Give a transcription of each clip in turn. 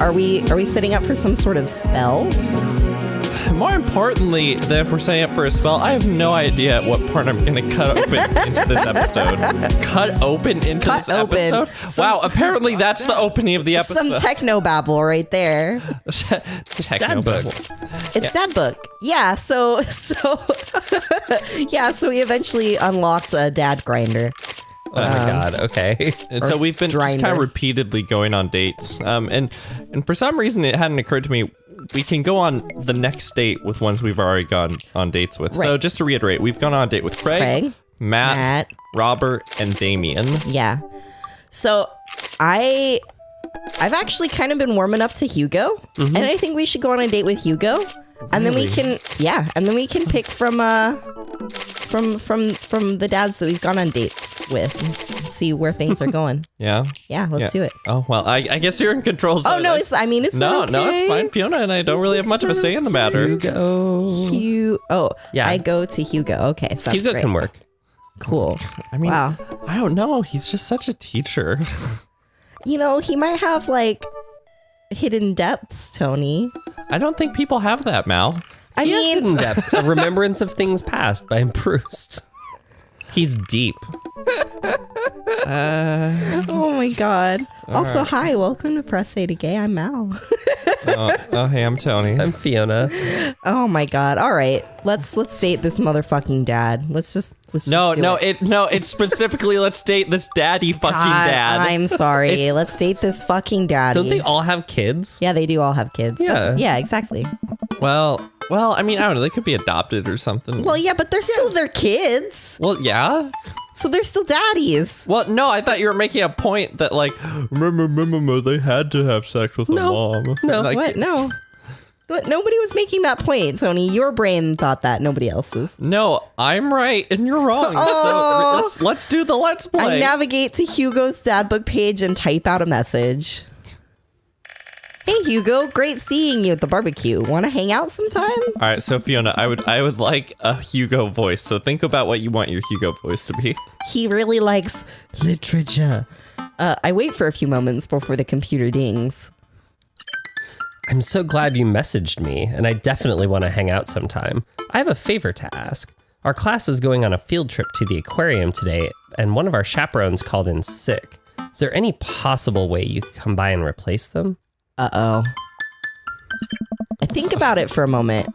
Are we setting up for some sort of spell? More importantly, than if we're setting up for a spell, I have no idea what part I'm going to cut open into this episode. Cut open into this episode? Wow, apparently that's the opening of the episode. Some techno babble right there. Techno babble. It's Dad Book. Yeah, so we eventually unlocked a Dad Grinder. Oh my God, okay. And so we've been just kind of repeatedly going on dates. And for some reason it hadn't occurred to me, we can go on the next date with ones we've already gone on dates with. Right. So just to reiterate, we've gone on a date with Craig, Matt, Robert, and Damien. Yeah. So I've actually kind of been warming up to Hugo, and I think we should go on a date with Hugo, and then we can pick from the dads that we've gone on dates with and see where things are going. Yeah, let's do it. Oh well, I guess you're in control. So no, it's okay? No, it's fine. Fiona and I don't really have much of a say in the matter. I go to Hugo. Okay, so Hugo can work. Cool. I mean, wow. I don't know. He's just such a teacher. He might have like hidden depths, Tony. I don't think people have that, Mal. I mean, hidden depths, a remembrance of things past by Proust. He's deep. Oh my God. Also, hi, welcome to Press A to Gay. I'm Mal. Hey, I'm Tony. I'm Fiona. Oh my God. All right, let's date this motherfucking dad. Let's just it's specifically let's date this daddy fucking dad. I'm sorry. Let's date this fucking daddy. Don't they all have kids? Yeah, they do all have kids. Yeah, exactly. Well, I mean, I don't know. They could be adopted or something. Well, yeah, but they're still their kids. Well, yeah. So they're still daddies. Well, no, I thought you were making a point that, like, remember, they had to have sex with a mom. No, like, what? No. But nobody was making that point, Tony. Your brain thought that. Nobody else's. No, I'm right and you're wrong. So let's do the let's play. I navigate to Hugo's Dad Book page and type out a message. Hey Hugo, great seeing you at the barbecue. Want to hang out sometime? All right, so Fiona, I would like a Hugo voice. So think about what you want your Hugo voice to be. He really likes literature. I wait for a few moments before the computer dings. I'm so glad you messaged me, and I definitely want to hang out sometime. I have a favor to ask. Our class is going on a field trip to the aquarium today, and one of our chaperones called in sick. Is there any possible way you could come by and replace them? Uh-oh. I think about it for a moment.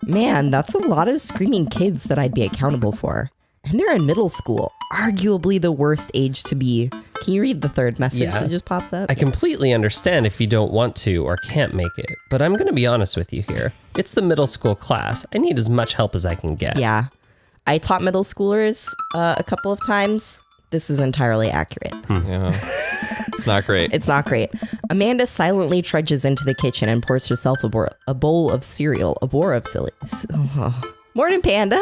Man, that's a lot of screaming kids that I'd be accountable for. And they're in middle school, arguably the worst age to be. Can you read the third message that just pops up? I completely understand if you don't want to or can't make it, but I'm going to be honest with you here. It's the middle school class. I need as much help as I can get. Yeah. I taught middle schoolers a couple of times. This is entirely accurate. Yeah. It's not great. It's not great. Amanda silently trudges into the kitchen and pours herself a bowl of cereal. A bowl of cereal. Morning, Panda.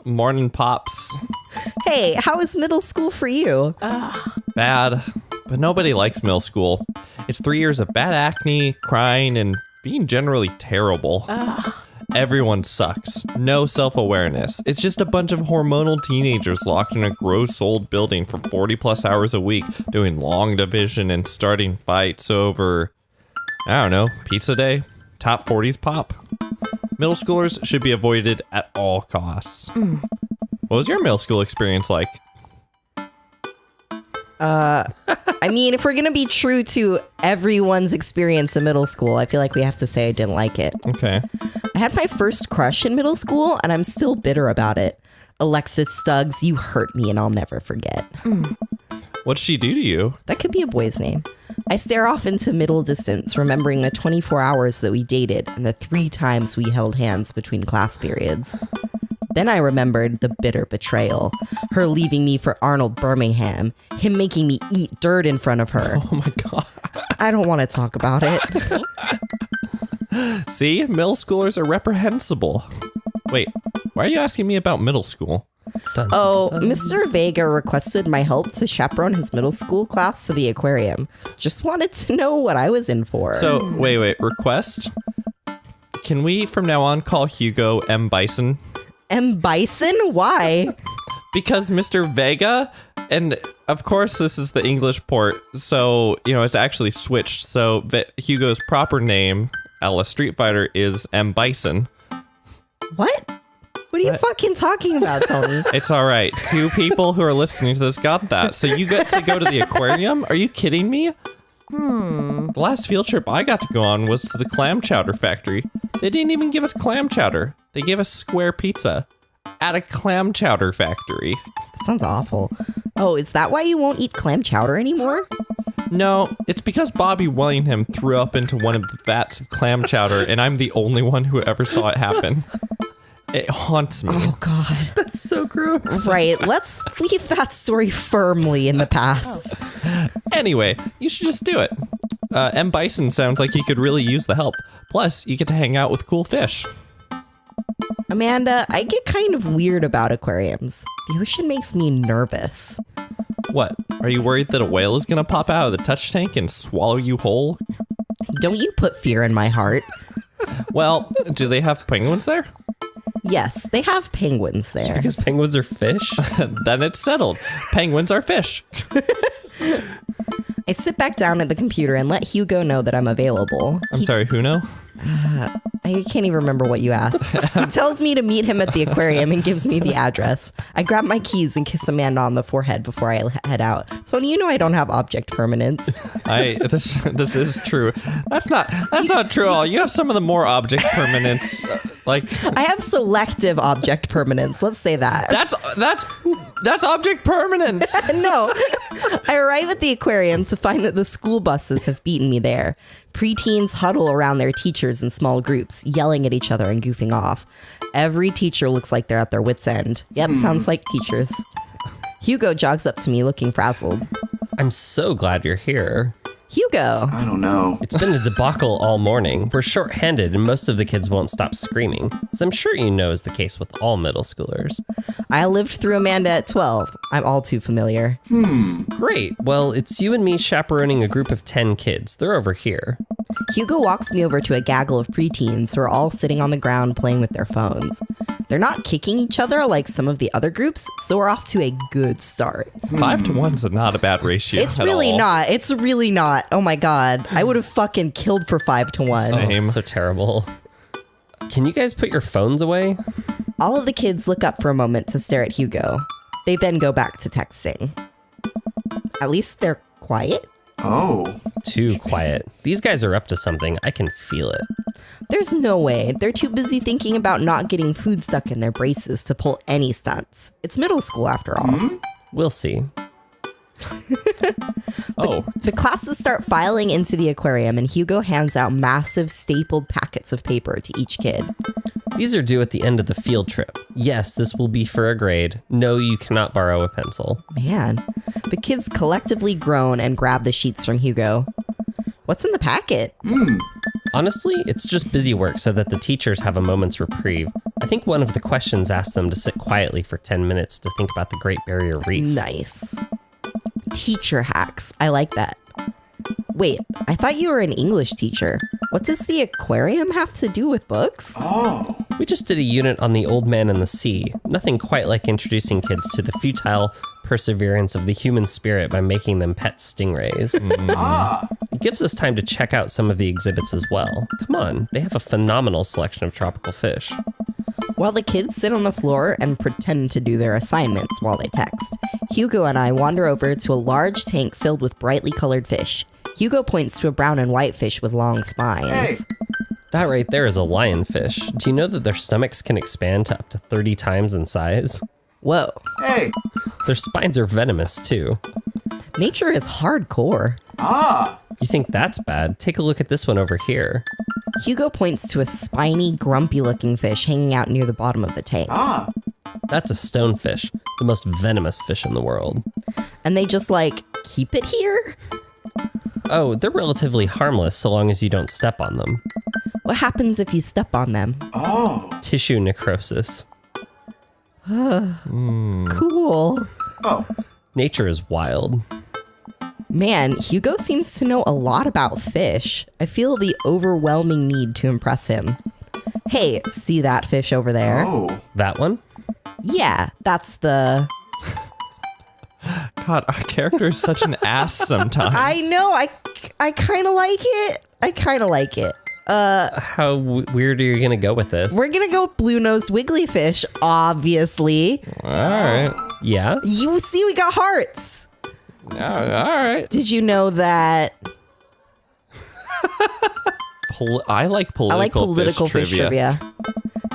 Morning, Pops. Hey, how is middle school for you? Bad, but nobody likes middle school. It's 3 years of bad acne, crying, and being generally terrible. Everyone sucks. No self-awareness. It's just a bunch of hormonal teenagers locked in a gross old building for 40 plus hours a week, doing long division and starting fights over, I don't know, pizza day? Top 40s pop? Middle schoolers should be avoided at all costs. What was your middle school experience like? I mean, if we're going to be true to everyone's experience in middle school, I feel like we have to say I didn't like it. Okay. I had my first crush in middle school, and I'm still bitter about it. Alexis Stuggs, you hurt me, and I'll never forget. What'd she do to you? That could be a boy's name. I stare off into middle distance, remembering the 24 hours that we dated and the 3 times we held hands between class periods. Then I remembered the bitter betrayal. Her leaving me for Arnold Birmingham. Him making me eat dirt in front of her. Oh my God. I don't want to talk about it. See? Middle schoolers are reprehensible. Wait, why are you asking me about middle school? Mr. Vega requested my help to chaperone his middle school class to the aquarium. Just wanted to know what I was in for. So, wait, request? Can we from now on call Hugo M. Bison? M. Bison? Why? Because Mr. Vega And of course, this is the English port, so, it's actually switched. So Hugo's proper name, Ella Street Fighter, is M. Bison. What? What are you fucking talking about, Tony? It's all right. 2 people who are listening to this got that. So you get to go to the aquarium? Are you kidding me? The last field trip I got to go on was to the clam chowder factory. They didn't even give us clam chowder. They gave us square pizza at a clam chowder factory. That sounds awful. Oh, is that why you won't eat clam chowder anymore? No, it's because Bobby Willingham threw up into one of the vats of clam chowder, and I'm the only one who ever saw it happen. It haunts me. Oh, God. That's so gross. Right, let's leave that story firmly in the past. Anyway, you should just do it. M. Bison sounds like he could really use the help. Plus, you get to hang out with cool fish. Amanda, I get kind of weird about aquariums. The ocean makes me nervous. What? Are you worried that a whale is gonna pop out of the touch tank and swallow you whole? Don't you put fear in my heart. Well, do they have penguins there? Yes, they have penguins there. Because penguins are fish? Then it's settled. Penguins are fish. I sit back down at the computer and let Hugo know that I'm available. I'm sorry, who know? I can't even remember what you asked. He tells me to meet him at the aquarium and gives me the address. I grab my keys and kiss Amanda on the forehead before I head out. So you know I don't have object permanence. This is true. That's not true at all. You have some of the more object permanence, like I have selective object permanence. Let's say that. that's object permanence. No. I arrive at the aquarium to find that the school buses have beaten me there. Preteens huddle around their teachers in small groups, yelling at each other and goofing off. Every teacher looks like they're at their wits' end. Yep, sounds like teachers. Hugo jogs up to me looking frazzled. I'm so glad you're here. Hugo. I don't know. It's been a debacle all morning. We're short-handed and most of the kids won't stop screaming, as I'm sure you know is the case with all middle schoolers. I lived through Amanda at 12. I'm all too familiar. Great. Well, it's you and me chaperoning a group of 10 kids. They're over here. Hugo walks me over to a gaggle of preteens who are all sitting on the ground playing with their phones. They're not kicking each other like some of the other groups, so we're off to a good start. 5 to 1's not a bad ratio. It's at really all. not. It's really not. Oh my God. I would have fucking killed for 5 to 1. Same. Oh, so terrible. Can you guys put your phones away? All of the kids look up for a moment to stare at Hugo. They then go back to texting. At least they're quiet. Oh. Too quiet. These guys are up to something. I can feel it. There's no way. They're too busy thinking about not getting food stuck in their braces to pull any stunts. It's middle school after all. We'll see. The classes start filing into the aquarium and Hugo hands out massive stapled packets of paper to each kid. These are due at the end of the field trip. Yes, this will be for a grade. No, you cannot borrow a pencil. Man, the kids collectively groan and grab the sheets from Hugo. What's in the packet? Honestly, it's just busy work so that the teachers have a moment's reprieve. I think one of the questions asked them to sit quietly for 10 minutes to think about the Great Barrier Reef. Nice. Teacher hacks. I like that. Wait, I thought you were an English teacher. What does the aquarium have to do with books? Oh. We just did a unit on the old man and the sea. Nothing quite like introducing kids to the futile perseverance of the human spirit by making them pet stingrays. It gives us time to check out some of the exhibits as well. Come on, they have a phenomenal selection of tropical fish. While the kids sit on the floor and pretend to do their assignments while they text, Hugo and I wander over to a large tank filled with brightly colored fish. Hugo points to a brown and white fish with long spines. Hey. That right there is a lionfish. Do you know that their stomachs can expand to up to 30 times in size? Whoa. Hey. Their spines are venomous too. Nature is hardcore. You think that's bad? Take a look at this one over here. Hugo points to a spiny, grumpy-looking fish hanging out near the bottom of the tank. That's a stonefish, the most venomous fish in the world. And they just, keep it here? Oh, they're relatively harmless so long as you don't step on them. What happens if you step on them? Oh. Tissue necrosis. Cool. Oh. Nature is wild. Man, Hugo seems to know a lot about fish. I feel the overwhelming need to impress him. Hey, see that fish over there? Oh. That one? Yeah, that's the... God, our character is such an ass sometimes. I know. I kind of like it. How weird are you going to go with this? We're going to go blue-nosed wigglyfish, obviously. All right. Yeah? You see, we got hearts. All right. Did you know that I like political fish trivia?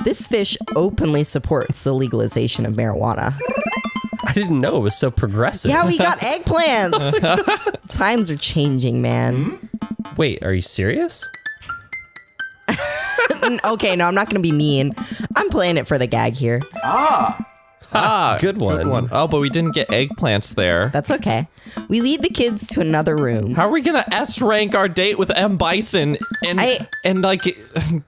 This fish openly supports the legalization of marijuana. I didn't know it was so progressive. Yeah, we got eggplants. Times are changing, man. Wait, are you serious? Okay, no, I'm not going to be mean. I'm playing it for the gag here. Good one. Oh, but we didn't get eggplants there. That's okay. We lead the kids to another room. How are we gonna S rank our date with M. Bison and like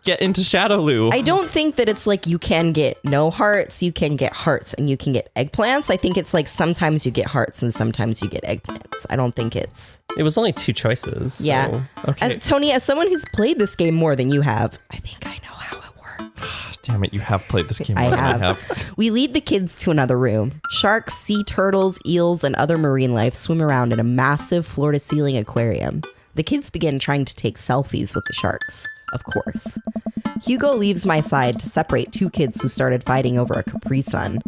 get into Shadowloo? I don't think that it's like you can get no hearts, you can get hearts, and you can get eggplants. I think it's like sometimes you get hearts and sometimes you get eggplants. I don't think it's... It was only 2 choices. Yeah. So. Okay. Tony, as someone who's played this game more than you have, I think I know how it works. Damn it, you have played this game more than I have. We lead the kids to another room. Sharks, sea turtles, eels, and other marine life swim around in a massive floor-to-ceiling aquarium. The kids begin trying to take selfies with the sharks, of course. Hugo leaves my side to separate 2 kids who started fighting over a Capri Sun.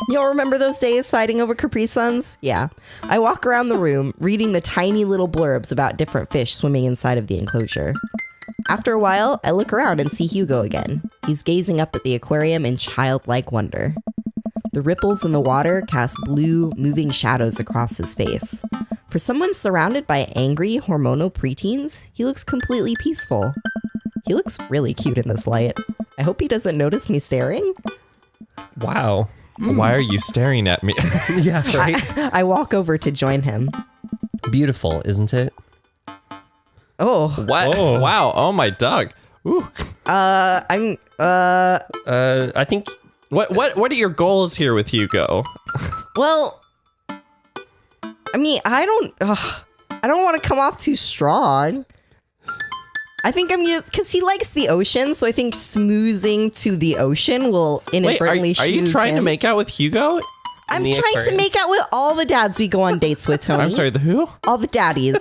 Y'all remember those days fighting over Capri Suns? Yeah. I walk around the room, reading the tiny little blurbs about different fish swimming inside of the enclosure. After a while, I look around and see Hugo again. He's gazing up at the aquarium in childlike wonder. The ripples in the water cast blue, moving shadows across his face. For someone surrounded by angry, hormonal preteens, he looks completely peaceful. He looks really cute in this light. I hope he doesn't notice me staring. Wow. Why are you staring at me? Yeah, right? I walk over to join him. Beautiful, isn't it? Oh, What? Oh. Wow. Oh my dog. Ooh. I think What are your goals here with Hugo? well, I mean, I don't want to come off too strong. I think I'm just, because he likes the ocean, so I think smoozing to the ocean will Wait, inadvertently are you schmooze trying to him. make out with Hugo? I'm the trying to aquarium? make out with all the dads we go on dates with, Tony. I'm sorry, the who? All the daddies.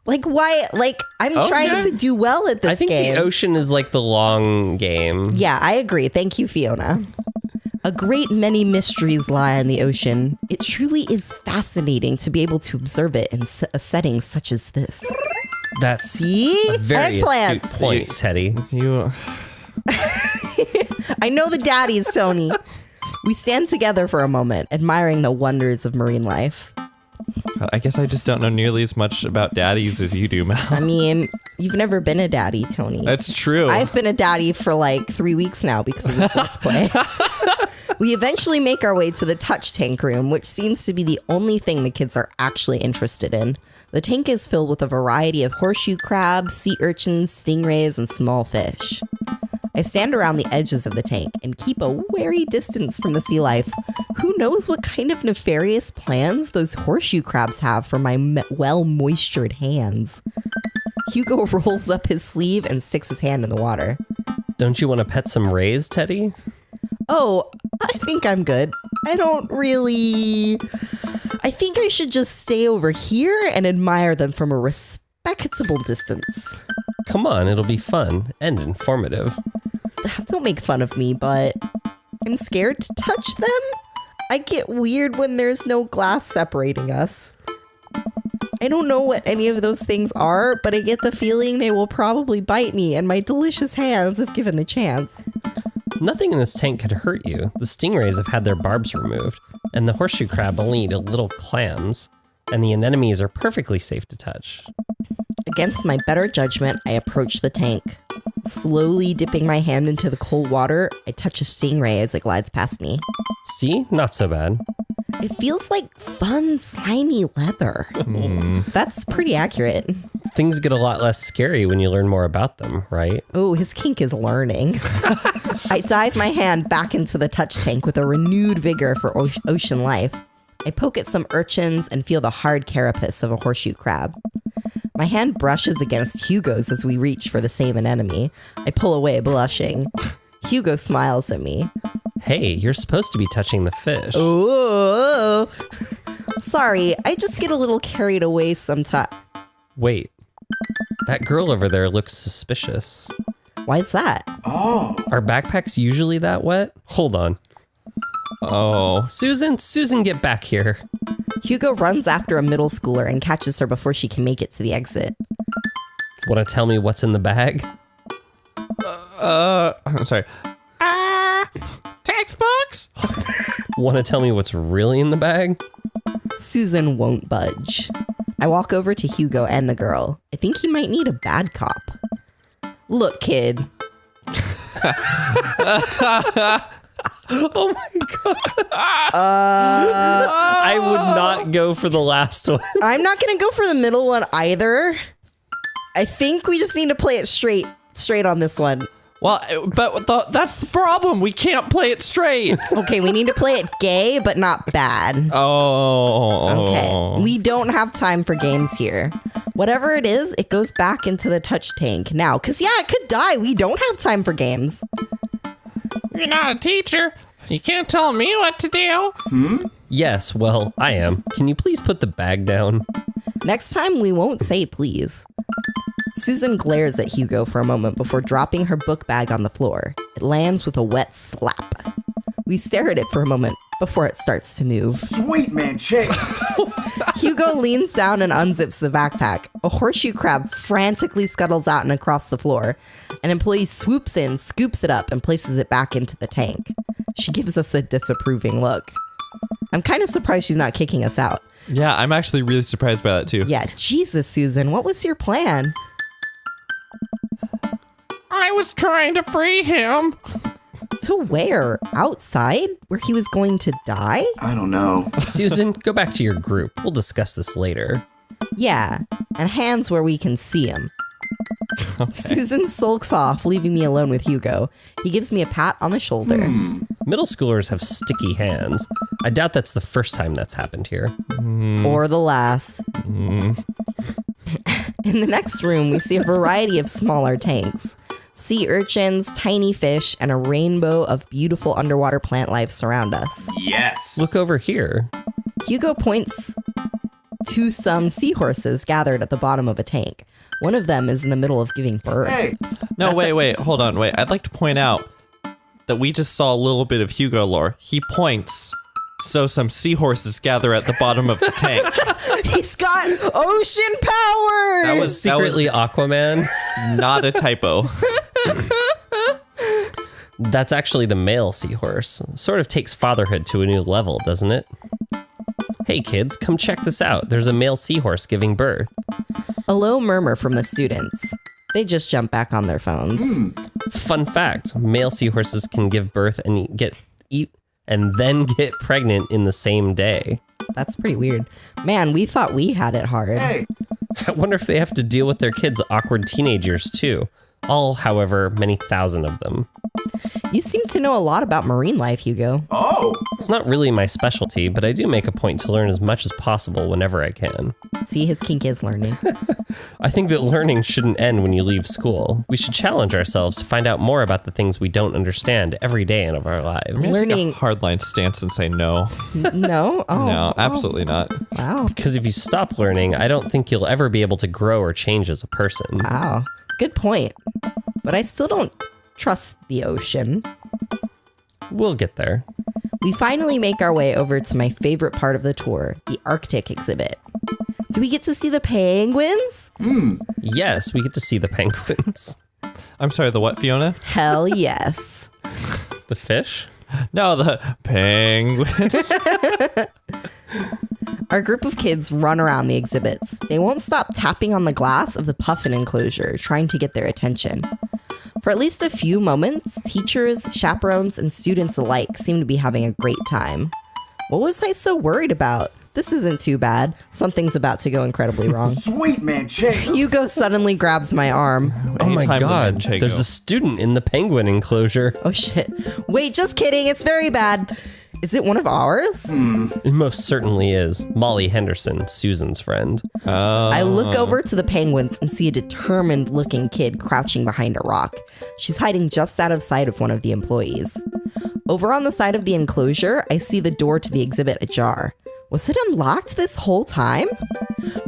Like, why? Like, I'm trying Okay. to do well at this I think game. the ocean is like the long game. Yeah, I agree. Thank you, Fiona. A great many mysteries lie in the ocean. It truly is fascinating to be able to observe it in a setting such as this. That's See? a very astute Eggplants. point, Teddy. You. I know the daddies, Tony. We stand together for a moment, admiring the wonders of marine life. I guess I just don't know nearly as much about daddies as you do, Mel. I mean, you've never been a daddy, Tony. That's true. I've been a daddy for like 3 weeks now because of this Let's Play. We eventually make our way to the touch tank room, which seems to be the only thing the kids are actually interested in. The tank is filled with a variety of horseshoe crabs, sea urchins, stingrays, and small fish. I stand around the edges of the tank and keep a wary distance from the sea life. Who knows what kind of nefarious plans those horseshoe crabs have for my well-moistured hands. Hugo rolls up his sleeve and sticks his hand in the water. Don't you want to pet some rays, Teddy? Oh, I think I'm good. I think I should just stay over here and admire them from a respectable distance. Come on, it'll be fun and informative. Don't make fun of me, but I'm scared to touch them. I get weird when there's no glass separating us. I don't know what any of those things are, but I get the feeling they will probably bite me, and my delicious hands if given the chance. Nothing in this tank could hurt you. The stingrays have had their barbs removed, and the horseshoe crab only eat little clams, and the anemones are perfectly safe to touch. Against my better judgment, I approach the tank. Slowly dipping my hand into the cold water, I touch a stingray as it glides past me. See? Not so bad. It feels like fun, slimy leather. That's pretty accurate. Things get a lot less scary when you learn more about them, right? Oh, his kink is learning. I dive my hand back into the touch tank with a renewed vigor for ocean life. I poke at some urchins and feel the hard carapace of a horseshoe crab. My hand brushes against Hugo's as we reach for the same anemone. I pull away, blushing. Hugo smiles at me. Hey, you're supposed to be touching the fish. Oh, sorry. I just get a little carried away sometimes. Wait, that girl over there looks suspicious. Why's that? Are backpacks usually that wet? Hold on. Oh. Susan, get back here. Hugo runs after a middle schooler and catches her before she can make it to the exit. Want to tell me what's in the bag? I'm sorry. Textbooks? Want to tell me what's really in the bag? Susan won't budge. I walk over to Hugo and the girl. I think he might need a bad cop. Look, kid. Oh my god. I would not go for the last one. I'm not going to go for the middle one either. I think we just need to play it straight on this one. Well, but that's the problem. We can't play it straight. Okay, we need to play it gay, but not bad. Oh. Okay, we don't have time for games here. Whatever it is, it goes back into the touch tank now. Because, yeah, it could die. We don't have time for games. You're not a teacher. You can't tell me what to do. Yes, well, I am. Can you please put the bag down? Next time, we won't say please. Susan glares at Hugo for a moment before dropping her book bag on the floor. It lands with a wet slap. We stare at it for a moment before it starts to move. Sweet man, shake. Hugo leans down and unzips the backpack. A horseshoe crab frantically scuttles out and across the floor. An employee swoops in, scoops it up, and places it back into the tank. She gives us a disapproving look. I'm kind of surprised she's not kicking us out. Yeah, I'm actually really surprised by that too. Yeah, Jesus, Susan, what was your plan? I was trying to free him. To where? Outside? Where he was going to die? I don't know. Susan, go back to your group. We'll discuss this later. Yeah, and hands where we can see him. Okay. Susan sulks off, leaving me alone with Hugo. He gives me a pat on the shoulder. Middle schoolers have sticky hands. I doubt that's the first time that's happened here. Or the last. In the next room, we see a variety of smaller tanks. Sea urchins, tiny fish, and a rainbow of beautiful underwater plant life surround us. Yes. Look over here. Hugo points to some seahorses gathered at the bottom of a tank. One of them is in the middle of giving birth. Hey. No, wait, hold on, wait. I'd like to point out that we just saw a little bit of Hugo lore. He points, so some seahorses gather at the bottom of the tank. He's got ocean powers! That was Secretly Aquaman. not a typo. That's actually the male seahorse. Sort of takes fatherhood to a new level, doesn't it? Hey kids, come check this out. There's a male seahorse giving birth. A low murmur from the students. They just jump back on their phones. Fun fact, male seahorses can give birth and then get pregnant in the same day. That's pretty weird. Man, we thought we had it hard. Hey. I wonder if they have to deal with their kids' awkward teenagers too. All, however, many thousand of them. You seem to know a lot about marine life, Hugo. Oh. It's not really my specialty, but I do make a point to learn as much as possible whenever I can. See, his kink is learning. I think that learning shouldn't end when you leave school. We should challenge ourselves to find out more about the things we don't understand every day of our lives. Learning. Take a hardline stance and say no. No? Oh. No, absolutely not. Wow. Because if you stop learning, I don't think you'll ever be able to grow or change as a person. Wow. Good point. But I still don't trust the ocean. We'll get there. We finally make our way over to my favorite part of the tour, the Arctic exhibit. Do we get to see the penguins? Yes, we get to see the penguins. I'm sorry, the what, Fiona? Hell yes. The fish? No, the penguins. Our group of kids run around the exhibits. They won't stop tapping on the glass of the puffin enclosure, trying to get their attention. For at least a few moments, teachers, chaperones, and students alike seem to be having a great time. What was I so worried about? This isn't too bad. Something's about to go incredibly wrong. Sweet man, shake. Hugo suddenly grabs my arm. Oh my Anytime god, limit, Chago. there's a student in the penguin enclosure. Oh shit. Wait, just kidding. It's very bad. Is it one of ours? It most certainly is. Molly Henderson, Susan's friend. I look over to the penguins and see a determined looking kid crouching behind a rock. She's hiding just out of sight of one of the employees. Over on the side of the enclosure, I see the door to the exhibit ajar. Was it unlocked this whole time?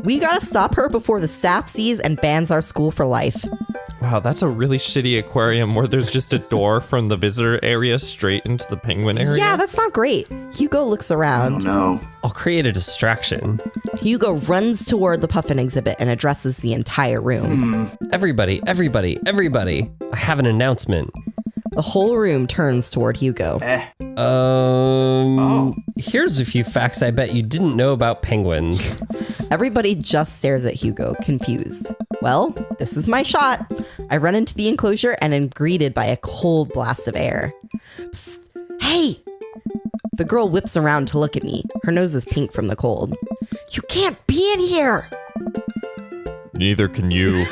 We gotta stop her before the staff sees and bans our school for life. Wow, that's a really shitty aquarium where there's just a door from the visitor area straight into the penguin area. Yeah, that's not great. Hugo looks around. Oh no. I'll create a distraction. Hugo runs toward the puffin exhibit and addresses the entire room. Everybody, I have an announcement. The whole room turns toward Hugo. Here's a few facts I bet you didn't know about penguins. Everybody just stares at Hugo, confused. Well, this is my shot. I run into the enclosure and am greeted by a cold blast of air. Psst, hey! The girl whips around to look at me. Her nose is pink from the cold. You can't be in here! Neither can you.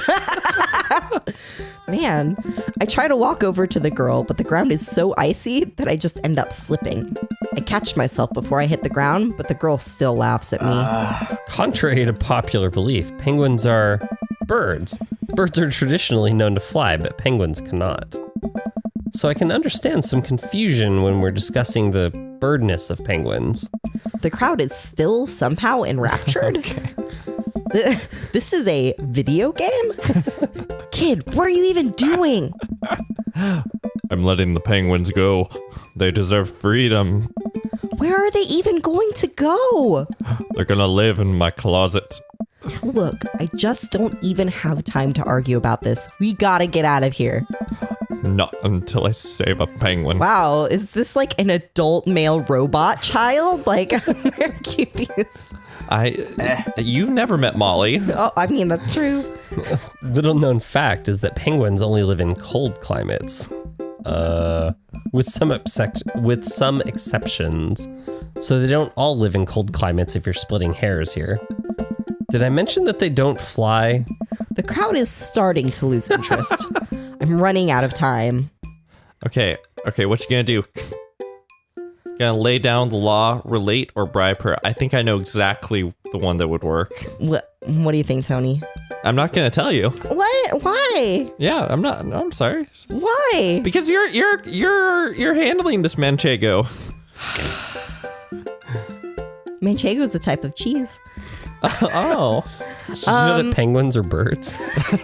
Man, I try to walk over to the girl, but the ground is so icy that I just end up slipping. I catch myself before I hit the ground, but the girl still laughs at me. Contrary to popular belief, penguins are birds. Birds are traditionally known to fly, but penguins cannot. So I can understand some confusion when we're discussing the birdness of penguins. The crowd is still somehow enraptured. This is a video game? Kid, what are you even doing? I'm letting the penguins go. They deserve freedom. Where are they even going to go? They're gonna live in my closet. Look, I just don't even have time to argue about this. We gotta get out of here. Not until I save a penguin. Wow, is this like an adult male robot child? Like, I'm very confused. You've never met Molly. Oh, I mean, that's true. Little known fact is that penguins only live in cold climates. With some exceptions. So they don't all live in cold climates if you're splitting hairs here. Did I mention that they don't fly? The crowd is starting to lose interest. I'm running out of time. Okay, what you gonna do? Gonna lay down the law, relate, or bribe her? I think I know exactly the one that would work. What do you think, Tony? I'm not gonna tell you. What? Why? Yeah, I'm not. No, I'm sorry. Why? Because you're handling this manchego. Manchego is a type of cheese. Oh. Did you know that penguins are birds?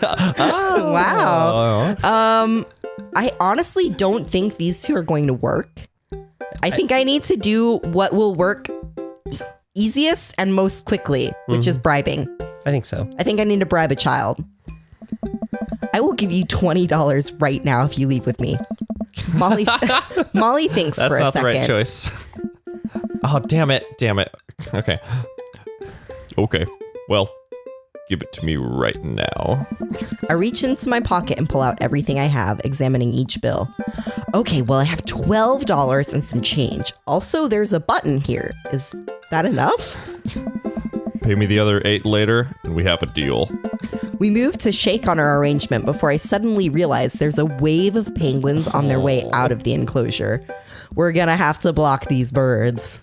Wow. I honestly don't think these two are going to work. I think I need to do what will work easiest and most quickly, which is bribing. I think so. I think I need to bribe a child. I will give you $20 right now if you leave with me. Molly thinks That's for a not second. the right choice. Oh, damn it. Okay. Well, give it to me right now. I reach into my pocket and pull out everything I have, examining each bill. Okay, well, I have $12 and some change. Also, there's a button here. Is that enough? Pay me the other 8 later, and we have a deal. We move to shake on our arrangement before I suddenly realize there's a wave of penguins on their way out of the enclosure. We're gonna have to block these birds.